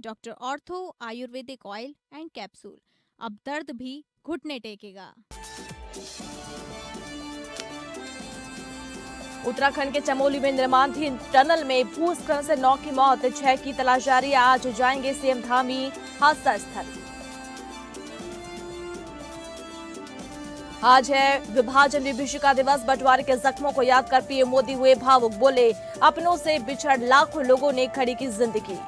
Doctor ortho Ayurvedic oil and capsule, अब दर्द भी घुटने टेकेगा। उत्तराखंड के चमोली में निर्माणाधीन टनल में भूस्खलन से 9 की मौत, 6 की तलाश जारी। आज जाएंगे सीएम धामी हादसा स्थल। आज है विभाजन विभीषिका दिवस। बंटवारे के जख्मों को याद कर पीएम मोदी हुए भावुक, बोले अपनों से बिछड़ लाखों लोगों ने खड़ी की जिंदगी।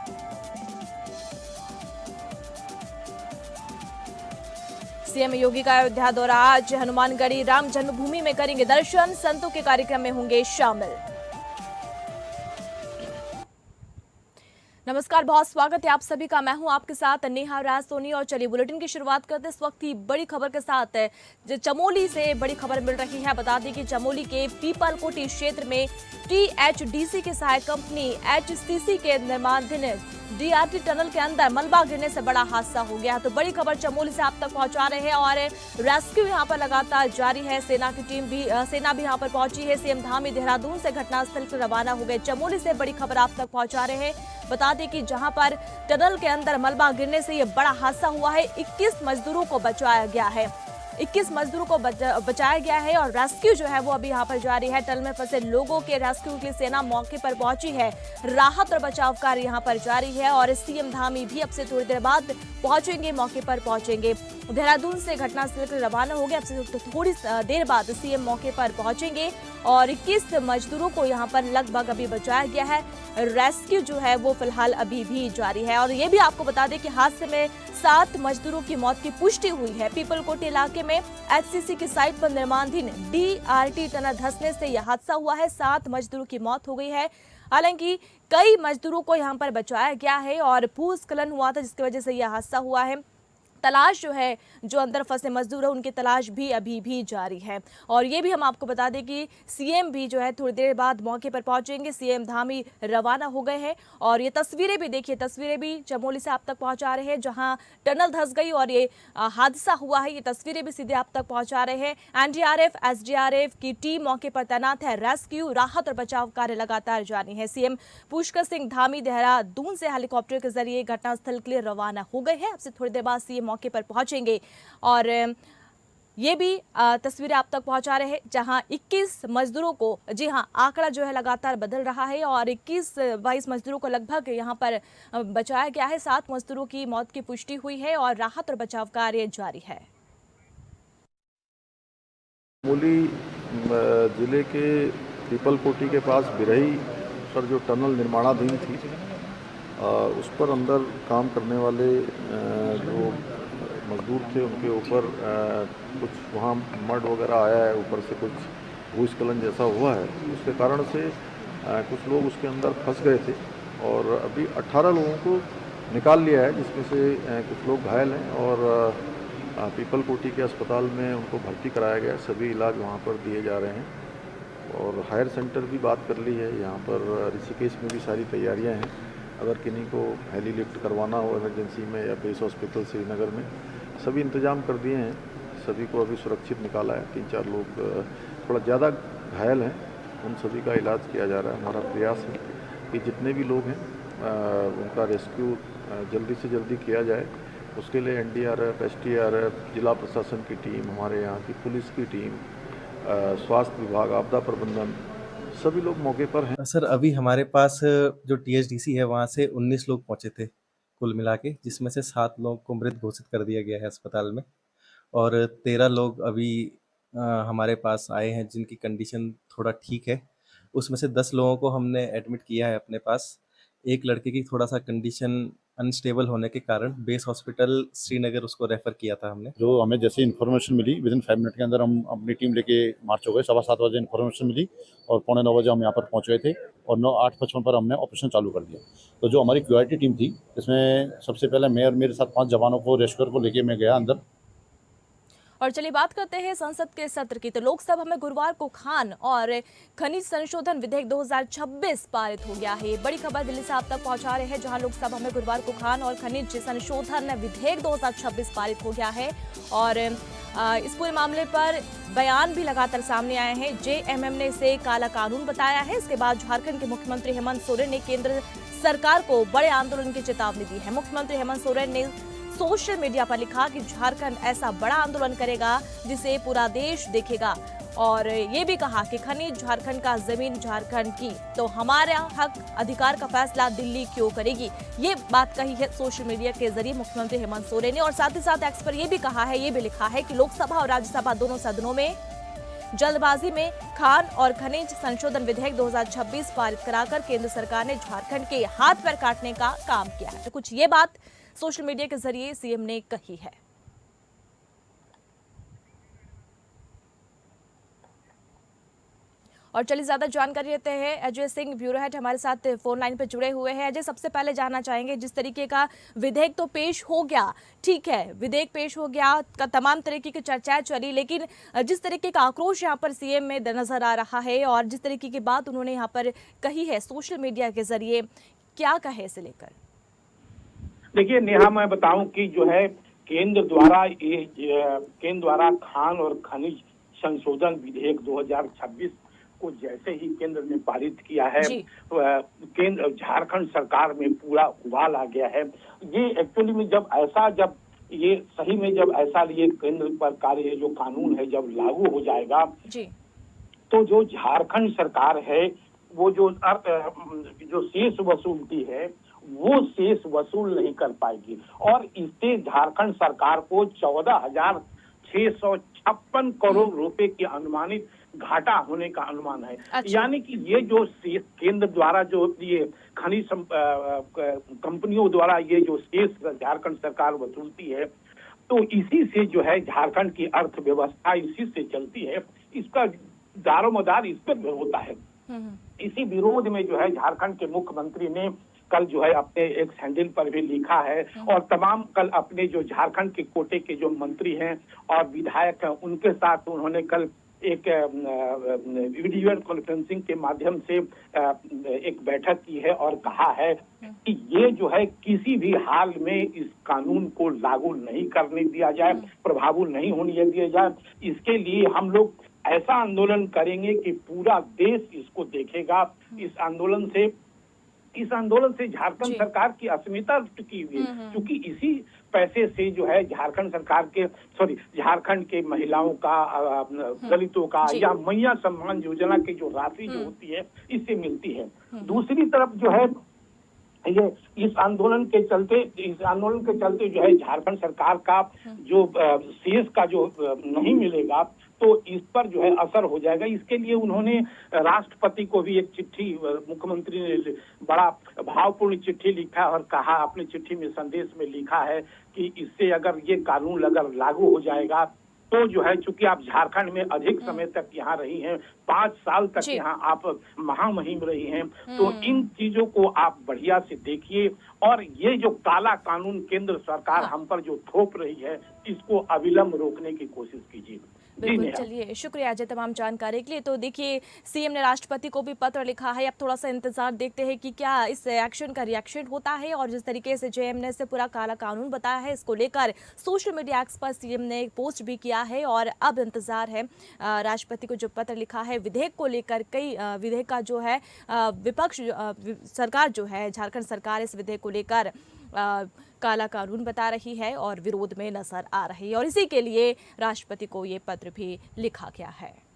सीएम योगी का अयोध्या दौरा। आज हनुमानगढ़ी राम जन्मभूमि में करेंगे दर्शन, संतों के कार्यक्रम में होंगे शामिल। नमस्कार, बहुत स्वागत है आप सभी का। मैं हूं आपके साथ नेहा राज सोनी और चलिए बुलेटिन की शुरुआत करते इस वक्त की बड़ी खबर के साथ। चमोली से बड़ी खबर मिल रही है। बता दें कि चमोली के पीपलकोटी क्षेत्र में टीएचडीसी की सहायक कंपनी एचसीसी के निर्माणाधीन डीआरटी टनल के अंदर मलबा गिरने से बड़ा हादसा हो गया। तो बड़ी खबर चमोली से आप तक पहुंचा रहे हैं और रेस्क्यू यहां पर लगातार जारी है। सेना भी यहां पर पहुंची है। सीएम धामी देहरादून से घटनास्थल पर रवाना हो गए। चमोली से बड़ी खबर आप तक पहुंचा रहे हैं। बता दें कि जहां पर टनल के अंदर मलबा गिरने से यह बड़ा हादसा हुआ है। 21 मजदूरों को बचाया गया है। 21 मजदूरों को बचाया गया है और रेस्क्यू जो है वो अभी यहाँ पर जारी है। टनल में फंसे लोगों के रेस्क्यू के लिए सेना मौके पर पहुंची है। राहत और बचाव कार्य यहाँ पर जारी है और सीएम धामी भी अब से थोड़ी देर बाद पहुंचेंगे, मौके पर पहुंचेंगे। देहरादून से घटनास्थल पर रवाना हो गए। अब से थोड़ी देर बाद सीएम मौके पर पहुंचेंगे और 21 मजदूरों को यहाँ पर लगभग अभी बचाया गया है। रेस्क्यू जो है वो फिलहाल अभी भी जारी है। और ये भी आपको बता दें कि हादसे में 7 मजदूरों की मौत की पुष्टि हुई है। पीपलकोटी इलाके में एचसीसी की साइट पर निर्माणाधीन डीआरटी टनल धंसने से यह हादसा हुआ है। 7 मजदूरों की मौत हो गई है। हालांकि कई मजदूरों को यहाँ पर बचाया गया है और भूस्खलन हुआ था जिसकी वजह से यह हादसा हुआ है। तलाश जो है, जो अंदर फंसे मजदूर है उनकी तलाश भी अभी भी जारी है। और ये भी हम आपको बता दें कि सीएम भी जो है थोड़ी देर बाद मौके पर पहुंचेंगे। सीएम धामी रवाना हो गए हैं और ये तस्वीरें भी देखिए, तस्वीरें भी चमोली से आप तक पहुंचा रहे हैं जहां टनल धंस गई और ये हादसा हुआ है। ये तस्वीरें भी सीधे आप तक पहुंचा रहे हैं। एनडीआरएफ एसडीआरएफ की टीम मौके पर तैनात है। रेस्क्यू, राहत और बचाव कार्य लगातार जारी है। सीएम पुष्कर सिंह धामी देहरादून से हेलीकॉप्टर के जरिए घटनास्थल के लिए रवाना हो गए हैं। अब से थोड़ी देर बाद सीएम मौके पर पहुंचेंगे और ये भी तस्वीरें आप तक पहुंचा रहे हैं जहां 21 मजदूरों को, जी हां, आंकड़ा जो है लगातार बदल रहा है और 21-22 मजदूरों को लगभग यहां पर बचाया गया है। 7 मजदूरों की मौत की पुष्टि हुई है और राहत और बचाव कार्य जारी है। चमोली जिले के पीपलकोटी के पास बिरही पर जो टनल निर्माणाधीन थी उस पर अंदर काम करने वाले जो मजदूर थे उनके ऊपर कुछ वहाँ मड वगैरह आया है, ऊपर से कुछ भूस्खलन जैसा हुआ है। उसके कारण से कुछ लोग उसके अंदर फंस गए थे और अभी 18 लोगों को निकाल लिया है, जिसमें से कुछ लोग घायल हैं और पीपलकोटी के अस्पताल में उनको भर्ती कराया गया। सभी इलाज वहाँ पर दिए जा रहे हैं और हायर सेंटर भी बात कर ली है। यहाँ पर ऋषिकेश में भी सारी तैयारियाँ हैं। अगर किन्हीं को हेली लिफ्ट करवाना हो इमरजेंसी में या बेस हॉस्पिटल श्रीनगर में, सभी इंतजाम कर दिए हैं। सभी को अभी सुरक्षित निकाला है। 3-4 लोग थोड़ा ज़्यादा घायल हैं, उन सभी का इलाज किया जा रहा है। हमारा प्रयास है कि जितने भी लोग हैं उनका रेस्क्यू जल्दी से जल्दी किया जाए। उसके लिए एनडीआरएफ, एसडीआरएफ, जिला प्रशासन की टीम, हमारे यहाँ की पुलिस की टीम, स्वास्थ्य विभाग, आपदा प्रबंधन, सभी लोग मौके पर हैं। सर, अभी हमारे पास जो टीएचडीसी है वहाँ से 19 लोग पहुँचे थे कुल मिला के, जिसमें से 7 लोग को मृत घोषित कर दिया गया है अस्पताल में और 13 लोग अभी हमारे पास आए हैं जिनकी कंडीशन थोड़ा ठीक है। उसमें से 10 लोगों को हमने एडमिट किया है अपने पास। एक लड़के की थोड़ा सा कंडीशन अनस्टेबल होने के कारण बेस हॉस्पिटल श्रीनगर उसको रेफर किया था हमने। जो हमें जैसे इन्फॉर्मेशन मिली विदिन 5 मिनट के अंदर हम अपनी टीम लेके मार्च हो गए। 7:15 बजे इन्फॉर्मेशन मिली और 8:45 बजे हम यहाँ पर पहुँच गए थे और 8:55 पर हमने ऑपरेशन चालू कर दिया। तो जो हमारी क्यूआरटी टीम थी, इसमें सबसे पहले मैं और मेरे साथ 5 जवानों को रेस्क्यूअर को लेके मैं गया अंदर। और चलिए बात करते हैं संसद के सत्र की। तो लोकसभा में गुरुवार को खान और खनिज संशोधन विधेयक 2026 पारित हो गया है। बड़ी खबर दिल्ली से आप तक पहुंचा रहे हैं जहां लोकसभा में गुरुवार को खान और खनिज संशोधन विधेयक 2026 पारित हो गया है और इस पूरे मामले पर बयान भी लगातार सामने आए हैं। जेएमएम ने इसे काला कानून बताया है। इसके बाद झारखंड के मुख्यमंत्री हेमंत सोरेन ने केंद्र सरकार को बड़े आंदोलन की चेतावनी दी है। मुख्यमंत्री हेमंत सोरेन ने सोशल मीडिया पर लिखा कि झारखंड ऐसा बड़ा आंदोलन करेगा जिसे पूरा देश देखेगा, और ये भी कहा कि खनिज झारखंड का, जमीन झारखंड की, तो हमारा हक अधिकार का फैसला दिल्ली क्यों करेगी। ये बात कही है सोशल मीडिया के जरिए मुख्यमंत्री हेमंत सोरेन ने। और साथ ही साथ एक्स पर ये भी कहा है, ये भी लिखा है कि लोकसभा और राज्यसभा दोनों सदनों में जल्दबाजी में खान और खनिज संशोधन विधेयक 2026 पारित कराकर केंद्र सरकार ने झारखंड के हाथ पैर काटने का काम किया है। तो कुछ ये बात सोशल मीडिया के जरिए सीएम ने कही है। और चलिए ज्यादा जानकारी लेते हैं, अजय सिंह ब्यूरो हेड हमारे साथ फोन लाइन पर जुड़े हुए हैं। अजय, सबसे पहले जानना चाहेंगे, जिस तरीके का विधेयक तो पेश हो गया, ठीक है, विधेयक पेश हो गया, का तमाम तरीके की चर्चाएं चली, लेकिन जिस तरीके का आक्रोश यहाँ पर सीएम में नजर आ रहा है और जिस तरीके की बात उन्होंने यहाँ पर कही है सोशल मीडिया के जरिए, क्या कहे इसे लेकर? देखिए नेहा, मैं बताऊं कि जो है केंद्र द्वारा खान और खनिज संशोधन विधेयक 2026 को जैसे ही केंद्र ने पारित किया है, केंद्र झारखंड सरकार में पूरा उबाल आ गया है। ये एक्चुअली में जब ये सही में जब ऐसा ये केंद्र पर कार्य जो कानून है जब लागू हो जाएगा जी, तो जो झारखंड सरकार है वो जो शेष वसूलती है वो शेष वसूल नहीं कर पाएगी, और इससे झारखंड सरकार को 14,656 करोड़ रुपए की अनुमानित घाटा होने का अनुमान है। अच्छा। यानी कि ये जो केंद्र द्वारा जो ये खनिज कंपनियों द्वारा ये जो शेष झारखंड सरकार वसूलती है, तो इसी से जो है झारखंड की अर्थव्यवस्था इसी से चलती है, इसका दारोमदार इस पर होता है। इसी विरोध में जो है झारखंड के मुख्यमंत्री ने कल जो है अपने एक हैंडल पर भी लिखा है, और तमाम कल अपने जो झारखंड के कोटे के जो मंत्री हैं और विधायक हैं उनके साथ उन्होंने कल एक वीडियो कॉन्फ्रेंसिंग के माध्यम से एक बैठक की है और कहा है कि ये जो है किसी भी हाल में इस कानून को लागू नहीं करने दिया जाए, प्रभावी नहीं होने दिया जाए। इसके लिए हम लोग ऐसा आंदोलन करेंगे कि पूरा देश इसको देखेगा। इस आंदोलन से झारखंड सरकार की अस्मिता टिकी हुई है, क्योंकि इसी पैसे से जो है झारखंड के महिलाओं का, दलितों का या मैया सम्मान योजना की जो राशि जो होती है इससे मिलती है। दूसरी तरफ जो है ये इस आंदोलन के चलते जो है झारखंड सरकार का जो शेष का जो नहीं मिलेगा तो इस पर जो है असर हो जाएगा। इसके लिए उन्होंने राष्ट्रपति को भी एक चिट्ठी, मुख्यमंत्री ने बड़ा भावपूर्ण चिट्ठी लिखा और कहा, अपनी चिट्ठी में संदेश में लिखा है कि इससे अगर ये कानून अगर लागू हो जाएगा तो जो है, चूंकि आप झारखंड में अधिक समय तक यहाँ रही हैं, 5 साल तक यहाँ आप महामहिम रही हैं, तो इन चीजों को आप बढ़िया से देखिए और ये जो काला कानून केंद्र सरकार हम पर जो थोप रही है इसको अविलंब रोकने की कोशिश कीजिए। बिल्कुल, चलिए शुक्रिया अजय तमाम जानकारी के लिए। तो देखिए सीएम ने राष्ट्रपति को भी पत्र लिखा है, अब थोड़ा सा इंतजार देखते हैं कि क्या इस एक्शन का रिएक्शन होता है, और जिस तरीके से जेएम ने से पूरा काला कानून बताया है इसको लेकर सोशल मीडिया एक्स पर सीएम ने एक पोस्ट भी किया है, और अब इंतजार है राष्ट्रपति को जो पत्र लिखा है विधेयक को लेकर। कई विधेयक का जो है विपक्ष सरकार जो है झारखंड सरकार इस विधेयक को लेकर काला कानून बता रही है और विरोध में नजर आ रही है, और इसी के लिए राष्ट्रपति को ये पत्र भी लिखा गया है।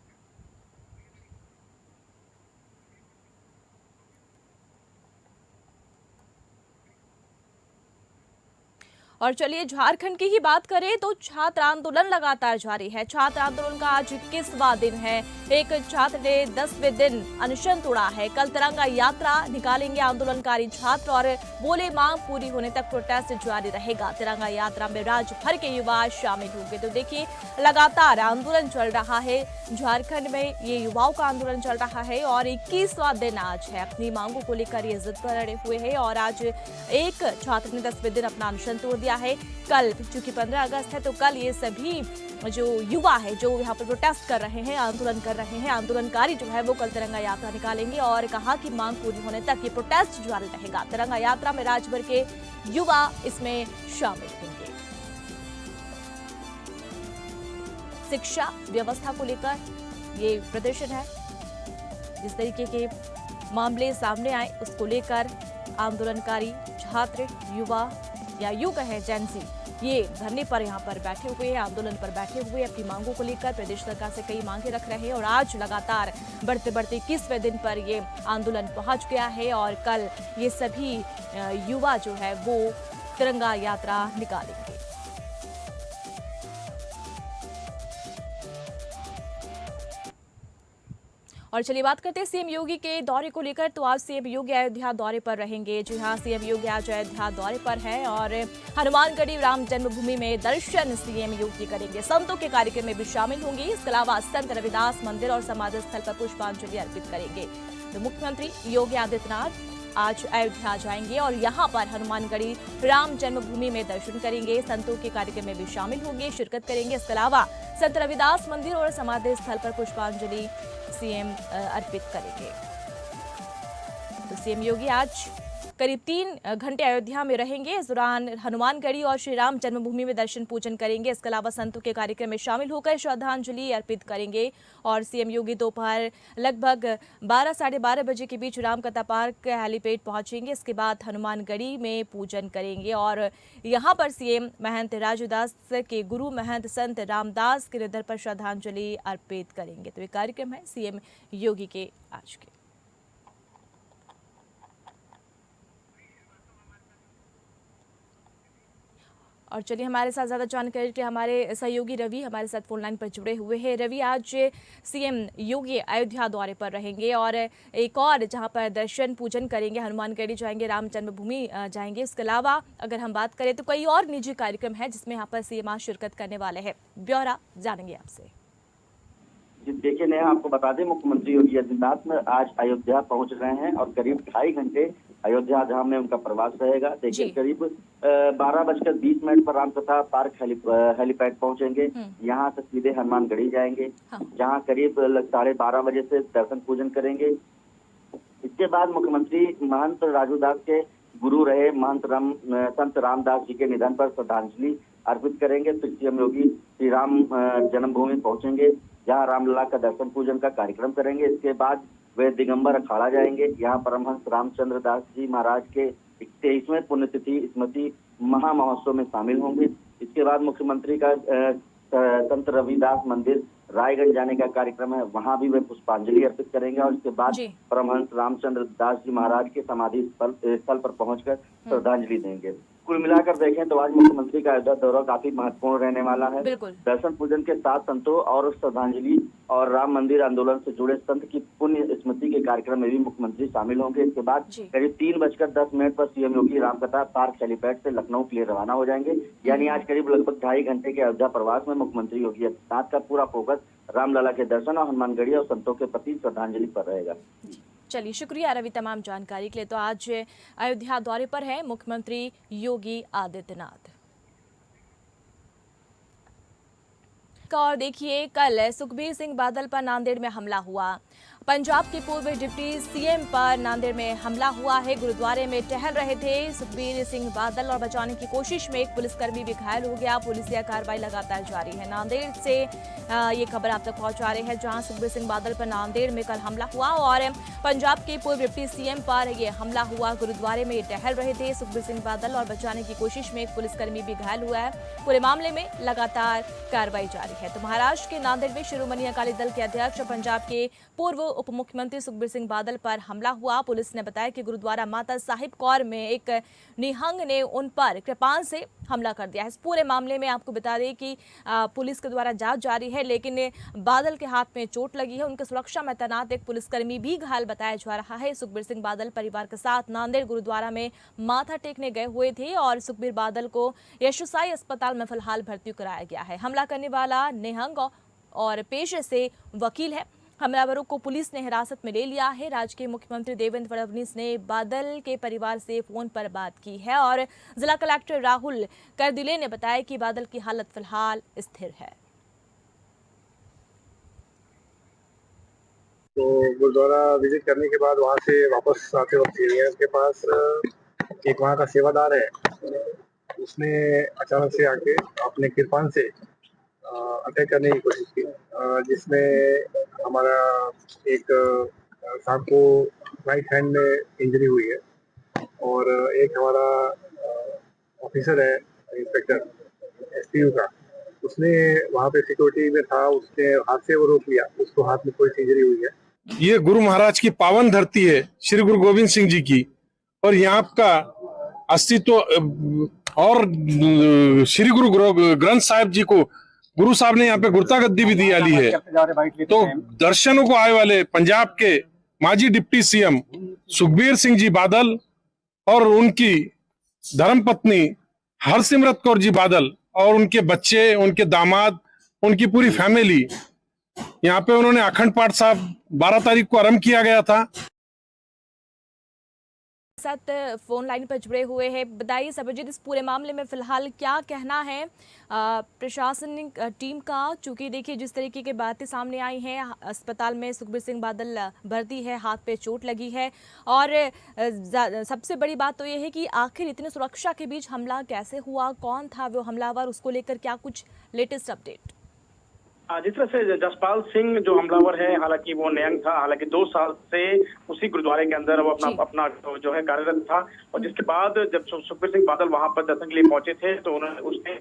और चलिए झारखंड की ही बात करें तो छात्र आंदोलन लगातार जारी है। छात्र आंदोलन का आज 21वां दिन है। एक छात्र ने 10वें दिन अनशन तोड़ा है। कल तिरंगा यात्रा निकालेंगे आंदोलनकारी छात्र और बोले मांग पूरी होने तक प्रोटेस्ट जारी रहेगा। तिरंगा यात्रा में राज्य भर के युवा शामिल होंगे। तो देखिए लगातार आंदोलन चल रहा है झारखंड में, ये युवाओं का आंदोलन चल रहा है और 21वां दिन आज है। अपनी मांगों को लेकर ये जिद पर अड़े हुए हैं और आज एक छात्र ने 10वें दिन अपना अनशन तोड़ दिया है। कल चूंकि 15 अगस्त है तो कल ये सभी जो युवा है जो यहाँ पर प्रोटेस्ट कर रहे हैं, आंदोलन कर रहे हैं, आंदोलनकारी जो है वो कल तिरंगा यात्रा निकालेंगे और कहा कि मांग पूरी होने तक ये प्रोटेस्ट जारी रहेगा। तिरंगा यात्रा में राज्य भर के युवा इसमें शामिल होंगे। शिक्षा व्यवस्था को लेकर ये प्रदर्शन है। जिस तरीके के मामले सामने आए उसको लेकर आंदोलनकारी छात्र, युवा या यूं कहें जेंजी, ये धरने पर यहाँ पर बैठे हुए हैं, आंदोलन पर बैठे हुए अपनी मांगों को लेकर प्रदेश सरकार से कई मांगे रख रहे हैं और आज लगातार बढ़ते बढ़ते 21वें दिन पर ये आंदोलन पहुंच गया है और कल ये सभी युवा जो है वो तिरंगा यात्रा निकालेंगे। और चलिए बात करते हैं सीएम योगी के दौरे को लेकर। तो आज सीएम योगी अयोध्या दौरे पर रहेंगे। जी हाँ, सीएम योगी आज अयोध्या दौरे पर है और हनुमानगढ़ी राम जन्मभूमि में दर्शन सीएम योगी करेंगे। संतों के कार्यक्रम में भी शामिल होंगे। इसके अलावा संत रविदास मंदिर और समाधि स्थल पर पुष्पांजलि अर्पित करेंगे। तो मुख्यमंत्री योगी आदित्यनाथ आज अयोध्या जाएंगे और यहाँ पर हनुमानगढ़ी राम जन्मभूमि में दर्शन करेंगे। संतों के कार्यक्रम में भी शामिल होंगे, शिरकत करेंगे। इसके अलावा संत रविदास मंदिर और समाधि स्थल पर पुष्पांजलि सीएम अर्पित करेंगे। तो सीएम योगी आज करीब 3 घंटे अयोध्या में रहेंगे। इस दौरान हनुमानगढ़ी और श्री राम जन्मभूमि में दर्शन पूजन करेंगे। इसके अलावा संतों के कार्यक्रम में शामिल होकर श्रद्धांजलि अर्पित करेंगे और सीएम योगी दोपहर लगभग 12 साढ़े 12 बजे के बीच रामकथा पार्क हेलीपैड पहुंचेंगे। इसके बाद हनुमानगढ़ी में पूजन करेंगे और यहाँ पर सीएम महंत राजूदास के गुरु महंत संत रामदास के निधन पर श्रद्धांजलि अर्पित करेंगे। तो ये कार्यक्रम है सीएम योगी के आज के। और चलिए हमारे साथ ज़्यादा जानकारी के हमारे सहयोगी रवि हमारे साथ फोन लाइन पर जुड़े हुए हैं। रवि, आज सीएम योगी अयोध्या दौरे पर रहेंगे और एक और जहां पर दर्शन पूजन करेंगे, हनुमानगढ़ी जाएंगे, राम जन्मभूमि जाएंगे। इसके अलावा अगर हम बात करें तो कई और निजी कार्यक्रम है जिसमें यहाँ पर सीएम आज शिरकत करने वाले हैं। ब्यौरा जानेंगे आपसे। देखिए नेहा, आपको बता दें मुख्यमंत्री योगी आदित्यनाथ आज अयोध्या पहुंच रहे हैं और करीब 2.5 घंटे अयोध्या धाम में उनका प्रवास रहेगा। देखिए करीब 12:20 पर रामकथा पार्क हेलीपैड पहुंचेंगे। यहाँ से सीधे हनुमानगढ़ी जाएंगे, जहाँ करीब 12:30 बजे से दर्शन पूजन करेंगे। इसके बाद मुख्यमंत्री महंत राजूदास के गुरु रहे महंत संत रामदास जी के निधन पर श्रद्धांजलि अर्पित करेंगे। फिर सीएम योगी श्री राम जन्मभूमि पहुंचेंगे, जहाँ रामलला का दर्शन पूजन का कार्यक्रम करेंगे। इसके बाद वे दिगंबर अखाड़ा जाएंगे। यहाँ परमहंस रामचंद्र दास जी महाराज के 23वें पुण्यतिथि स्मृति महामहोत्सव में शामिल होंगे। इसके बाद मुख्यमंत्री का संत रविदास मंदिर रायगंज जाने का कार्यक्रम है, वहाँ भी वे पुष्पांजलि अर्पित करेंगे और इसके बाद परमहंस रामचंद्र दास जी महाराज के समाधि स्थल पर पहुंचकर श्रद्धांजलि देंगे। कुल मिलाकर देखें तो आज मुख्यमंत्री का अयोध्या दौरा काफी महत्वपूर्ण रहने वाला है। दर्शन पूजन के साथ संतों और श्रद्धांजलि और राम मंदिर आंदोलन से जुड़े संत की पुण्य स्मृति के कार्यक्रम में भी मुख्यमंत्री शामिल होंगे। इसके बाद करीब 3:10 पर सीएम योगी रामकथा पार्क हेलीपैड से लखनऊ के लिए रवाना हो जाएंगे। यानी आज करीब लगभग 2.5 घंटे के अयोध्या प्रवास में मुख्यमंत्री योगी आदित्यनाथ का पूरा फोकस रामलला के दर्शन और हनुमानगढ़ी और संतों के प्रति श्रद्धांजलि पर रहेगा। चलिए शुक्रिया रवि तमाम जानकारी के लिए। तो आज अयोध्या दौरे पर है मुख्यमंत्री योगी आदित्यनाथ। और देखिए कल सुखबीर सिंह बादल पर नांदेड़ में हमला हुआ। पंजाब के पूर्व डिप्टी सीएम पर नांदेड़ में हमला हुआ है। गुरुद्वारे में टहल रहे थे सुखबीर सिंह बादल और बचाने की कोशिश में एक पुलिसकर्मी भी घायल हो गया। पुलिसिया कार्रवाई लगातार जारी है। नांदेड़ से ये खबर आप तक पहुंचा रहे हैं, जहां सुखबीर सिंह बादल पर नांदेड़ में कल हमला हुआ और पंजाब के पूर्व डिप्टी सीएम पर यह हमला हुआ। गुरुद्वारे में टहल रहे थे सुखबीर सिंह बादल और बचाने की कोशिश में एक पुलिसकर्मी भी घायल हुआ है। पूरे मामले में लगातार कार्रवाई जारी है। तो महाराष्ट्र के नांदेड़ में शिरोमणि अकाली दल के अध्यक्ष और पंजाब के पूर्व उप मुख्यमंत्री सुखबीर सिंह बादल पर हमला हुआ। पुलिस ने बताया कि गुरुद्वारा माता साहिब कौर में एक निहंग ने उन पर कृपान से हमला कर दिया है। इस पूरे मामले में आपको बता दें कि पुलिस के द्वारा जांच जारी है, लेकिन बादल के हाथ में चोट लगी है। उनकी सुरक्षा में तैनात एक पुलिसकर्मी भी घायल बताया जा रहा है। सुखबीर सिंह बादल परिवार के साथ नांदेड़ गुरुद्वारा में माथा टेकने गए हुए थे और सुखबीर बादल को यशोसाई अस्पताल में फिलहाल भर्ती कराया गया है। हमला करने वाला निहंग और पेशे से वकील है। हमलावरों को पुलिस ने हिरासत में ले लिया है। राज्य के मुख्यमंत्री देवेंद्र फडणवीस ने बादल के परिवार से फोन पर बात की है और जिला कलेक्टर राहुल करदिले ने बताया कि बादल की हालत फिलहाल स्थिर है। तो गुरुद्वारा विजिट करने के बाद वहाँ से वापस आते वक्त सीनियर के पास एक वहाँ का सेवादार है, उसने अचानक से आके अपने कृपान से अटैक करने की कोशिश की, जिसमें हमारा एक साहब को राइट हैंड में इंजरी हुई है और एक हमारा ऑफिसर है इंस्पेक्टर एसपीयू का, उसने वहाँ पे सिक्योरिटी में था, उसने हाथ से वो रोक लिया, उसको हाथ में थोड़ी सी इंजरी हुई है। ये गुरु महाराज की पावन धरती है, श्री गुरु गोविंद सिंह जी की, और यहाँ का अस्तित्व और श्री गुरु ग्रंथ साहिब जी को गुरु साहब ने यहाँ पे गुरता गद्दी भी दी आली है। तो दर्शनों को आए वाले पंजाब के माजी डिप्टी सीएम सुखबीर सिंह जी बादल और उनकी धर्मपत्नी हरसिमरत कौर जी बादल और उनके बच्चे, उनके दामाद, उनकी पूरी फैमिली, यहाँ पे उन्होंने अखंड पाठ साहब 12 तारीख को आरंभ किया गया था। साथ फोन लाइन पर जुड़े हुए हैं, बताइए सर्वजीत, इस पूरे मामले में फिलहाल क्या कहना है प्रशासनिक टीम का? चूंकि देखिए जिस तरीके की बातें सामने आई हैं, अस्पताल में सुखबीर सिंह बादल भर्ती है, हाथ पे चोट लगी है, और सबसे बड़ी बात तो ये है कि आखिर इतनी सुरक्षा के बीच हमला कैसे हुआ, कौन था वो हमलावर, उसको लेकर क्या कुछ लेटेस्ट अपडेट? जिस तरह से जसपाल सिंह जो हमलावर है, हालांकि वो नियंग था, हालांकि 2 साल से उसी गुरुद्वारे के अंदर वो अपना जो है कार्यरत था, और जिसके बाद जब सुखबीर सिंह बादल वहां पर दर्शन के लिए पहुंचे थे तो उन्होंने उसने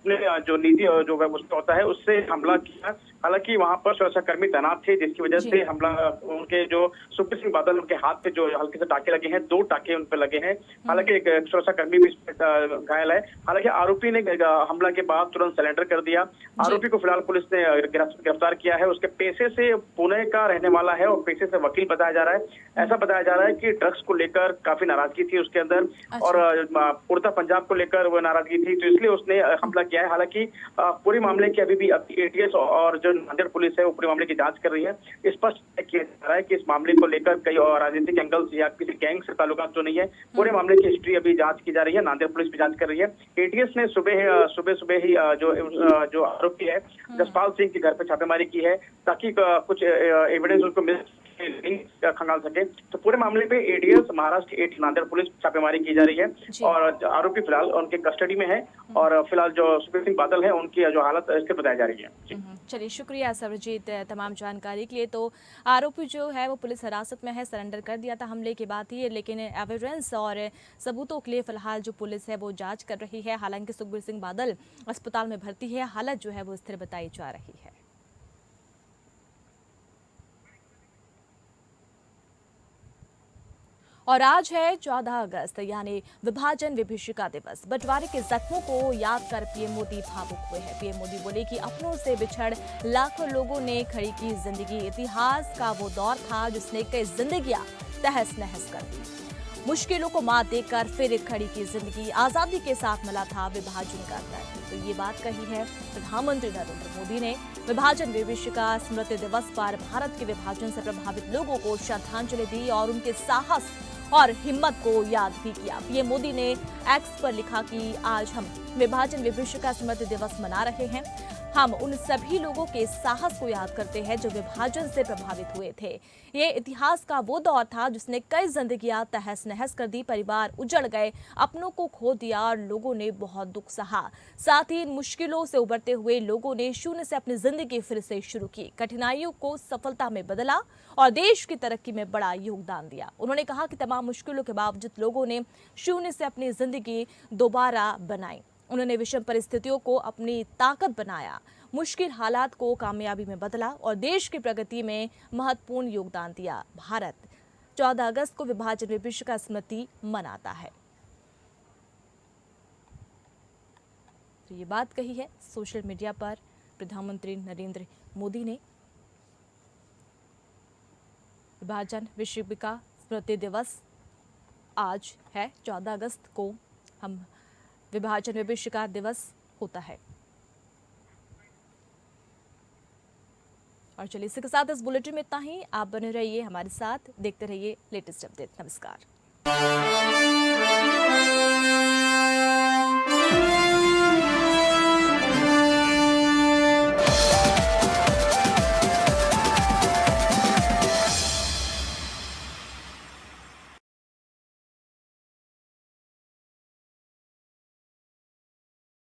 अपने जो नीति जो उसका होता है उससे हमला किया। हालांकि वहां पर सुरक्षाकर्मी तैनात थे, जिसकी वजह से हमला, उनके जो सुखबीर सिंह बादल, उनके हाथ पे जो हल्के से टाके लगे हैं, 2 टाके उन पे लगे हैं। हालांकि एक सुरक्षाकर्मी भी घायल है। हालांकि आरोपी ने हमला के बाद तुरंत सरेंडर कर दिया। आरोपी को फिलहाल पुलिस ने गिरफ्तार किया है। उसके पेशे से पुणे का रहने वाला है और पेशे से वकील बताया जा रहा है। ऐसा बताया जा रहा है कि ड्रग्स को लेकर काफी नाराजगी थी उसके अंदर, और उड़ता पंजाब को लेकर वो नाराजगी थी, तो इसलिए उसने हमला किया है। हालांकि पूरे मामले की अभी भी एटीएस और जो नांदेड़ पुलिस है वो पूरे मामले की जांच कर रही है। स्पष्ट किया जा रहा है कि इस मामले को लेकर कई और राजनीतिक एंगल्स या किसी गैंग से ताल्लुकात तो नहीं है। पूरे मामले की हिस्ट्री अभी जांच की जा रही है, नांदेड़ पुलिस भी जांच कर रही है। एटीएस ने सुबह ही जो आरोपी है जसपाल सिंह के घर पे छापेमारी की है, ताकि कुछ एविडेंस उनको मिल खंगाल सके। तो पूरे मामले पे एडीएस, महाराष्ट्र 8 नांदेड़ पुलिस छापेमारी की जा रही है, और आरोपी फिलहाल उनके कस्टडी में है, और फिलहाल जो सुखबीर सिंह बादल है उनकी जो हालत स्थिर बताई जा रही है। चलिए, शुक्रिया सर्वजीत तमाम जानकारी के लिए। तो आरोपी जो है वो पुलिस हिरासत में है, सरेंडर कर दिया था हमले के बाद ही, लेकिन एविडेंस और सबूतों के लिए फिलहाल जो पुलिस है वो जांच कर रही है। हालांकि सुखबीर सिंह बादल अस्पताल में भर्ती है, हालत जो है वो स्थिर बताई जा रही है। और आज है 14 अगस्त, यानी विभाजन विभीषिका दिवस। बंटवारे के जख्मों को याद कर पीएम मोदी भावुक हुए हैं। पीएम मोदी बोले कि अपनों से बिछड़ लाखों लोगों ने खड़ी की जिंदगी। इतिहास का वो दौर था जिसने कई जिंदगियां तहस नहस कर दी। मुश्किलों को मात देकर फिर खड़ी की जिंदगी। आजादी के साथ मिला था विभाजन का दर्द। तो ये बात कही है प्रधानमंत्री नरेंद्र मोदी ने विभाजन विभीषिका स्मृति दिवस पर। भारत के विभाजन से प्रभावित लोगों को श्रद्धांजलि दी और उनके साहस और हिम्मत को याद भी किया। पीएम मोदी ने एक्स पर लिखा कि आज हम विभाजन विभीषिका स्मृति दिवस मना रहे हैं। हम उन सभी लोगों के साहस को याद करते हैं जो विभाजन से प्रभावित हुए थे। ये इतिहास का वो दौर था जिसने कई जिंदगियां तहस नहस कर दी, परिवार उजड़ गए, अपनों को खो दिया और लोगों ने बहुत दुख सहा। साथ ही इन मुश्किलों से उबरते हुए लोगों ने शून्य से अपनी जिंदगी फिर से शुरू की, कठिनाइयों को सफलता में बदला और देश की तरक्की में बड़ा योगदान दिया। उन्होंने कहा कि तमाम मुश्किलों के बावजूद लोगों ने शून्य से अपनी जिंदगी दोबारा बनाई। उन्होंने विषम परिस्थितियों को अपनी ताकत बनाया, मुश्किल हालात को कामयाबी में बदला और देश की प्रगति में महत्वपूर्ण योगदान दिया। भारत 14 अगस्त को विभाजन विभीषिका स्मृति मनाता है। तो ये बात कही है सोशल मीडिया पर प्रधानमंत्री नरेंद्र मोदी ने। विभाजन विभीषिका स्मृति दिवस आज है 14 अगस्त को हम विभाजन विभीषिका दिवस होता है। और चलिए, इसी के साथ इस बुलेटिन में इतना ही। आप बने रहिए हमारे साथ, देखते रहिए लेटेस्ट अपडेट। नमस्कार।